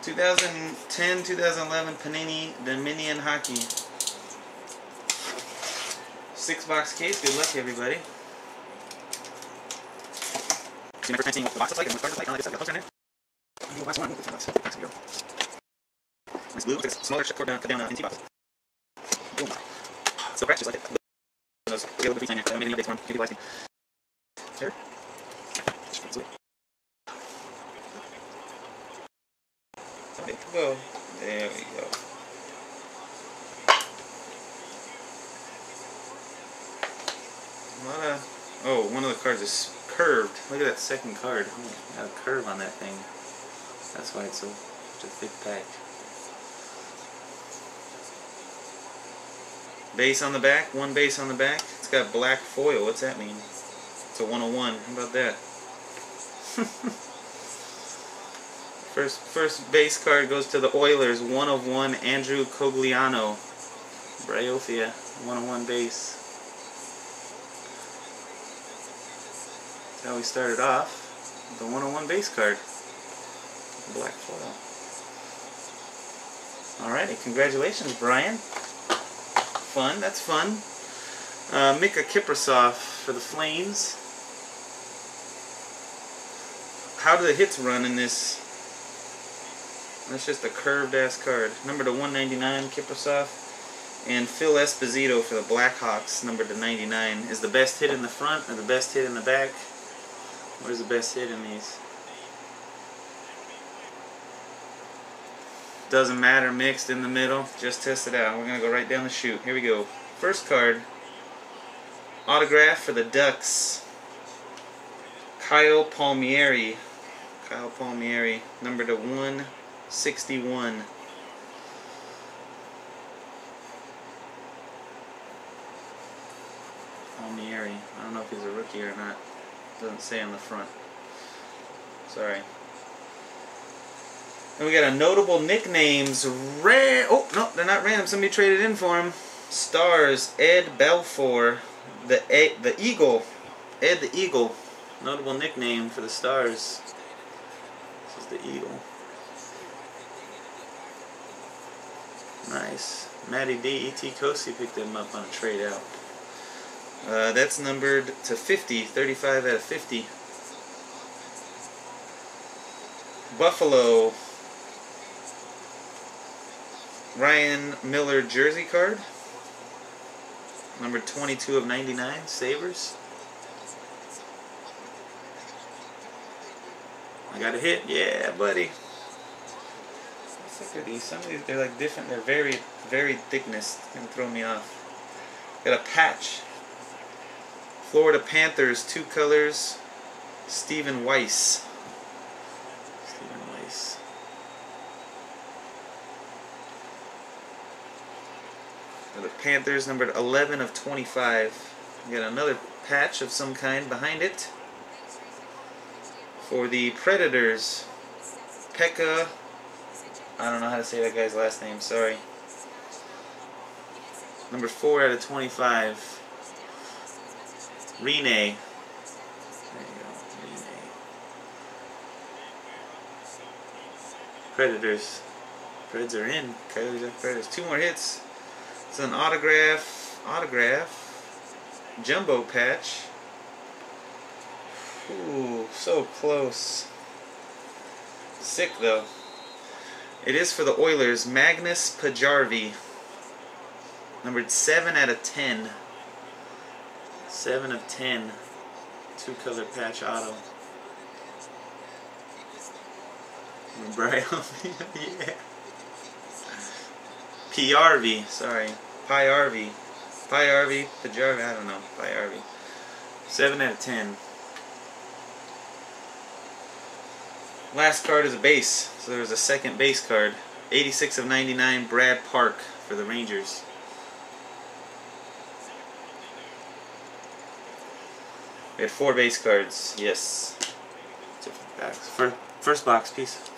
2010-2011 Panini Dominion Hockey. 6-box case. Good luck, everybody. See my first time seeing what the box looks like and what the card looks like. I like this stuff. Got in there. Last one. Box. Here we go. Nice blue. Looks like a smaller cut down NT box. Boom. Still fresh, just like it. Those get a little bit of made any updates for them. Can't be lasting. There. Go. There we go. Oh, one of the cards is curved. Look at that second card. Oh, got a curve on that thing. That's why it's such a thick pack. Base on the back. One base on the back. It's got black foil. What's that mean? It's a 101. How about that? First base card goes to the Oilers. 1/1. Andrew Cogliano. Bryofia. 1/1 base. That's how we started off. The 1/1 base card. Black foil. Alrighty, congratulations, Brian. Fun, that's fun. Mika Kiprasov for the Flames. How do the hits run in this? That's just a curved ass card. Number to 199, Kiprasov. And Phil Esposito for the Blackhawks, number to 99. Is the best hit in the front or the best hit in the back? Where's the best hit in these? Doesn't matter, mixed in the middle. Just test it out. We're going to go right down the chute. Here we go. First card. Autograph for the Ducks. Kyle Palmieri. Kyle Palmieri. Number to 161. Palmieri. I don't know if he's a rookie or not. Doesn't say on the front. Sorry. And we got a notable nicknames. Oh, no, they're not random. Somebody traded in for him. Stars. Ed Belfour. The Eagle. Ed the Eagle. Notable nickname for the Stars. This is the Eagle. Nice. Matty D. E.T. Kosi picked him up on a trade out. That's numbered to 50. 35 out of 50. Buffalo. Ryan Miller jersey card. Number 22 of 99. Sabres. I got a hit. Yeah, buddy. Look at these. Some of these, they're like different. They're very, very thickness. It's going to throw me off. Got a patch. Florida Panthers, 2 colors. Stephen Weiss. Stephen Weiss. The Panthers, numbered 11 of 25. We got another patch of some kind behind it. For the Predators, Pekka. I don't know how to say that guy's last name. Sorry. Number 4 out of 25. Rene. There you go. Rene. Predators. Preds are in. Predators. 2 more hits. It's an autograph. Jumbo patch. Ooh, so close. Sick though. It is for the Oilers. Magnus Pajarvi. Numbered 7 out of 10. 7 of 10. 2-color patch auto. Brian. Yeah. PRV. Sorry. PyRV. Pajarvi. I don't know. PyRV. 7 out of 10. Last card is a base. So there's a second base card. 86 of 99. Brad Park for the Rangers. We had 4 base cards. Yes. Different packs. First box, peace.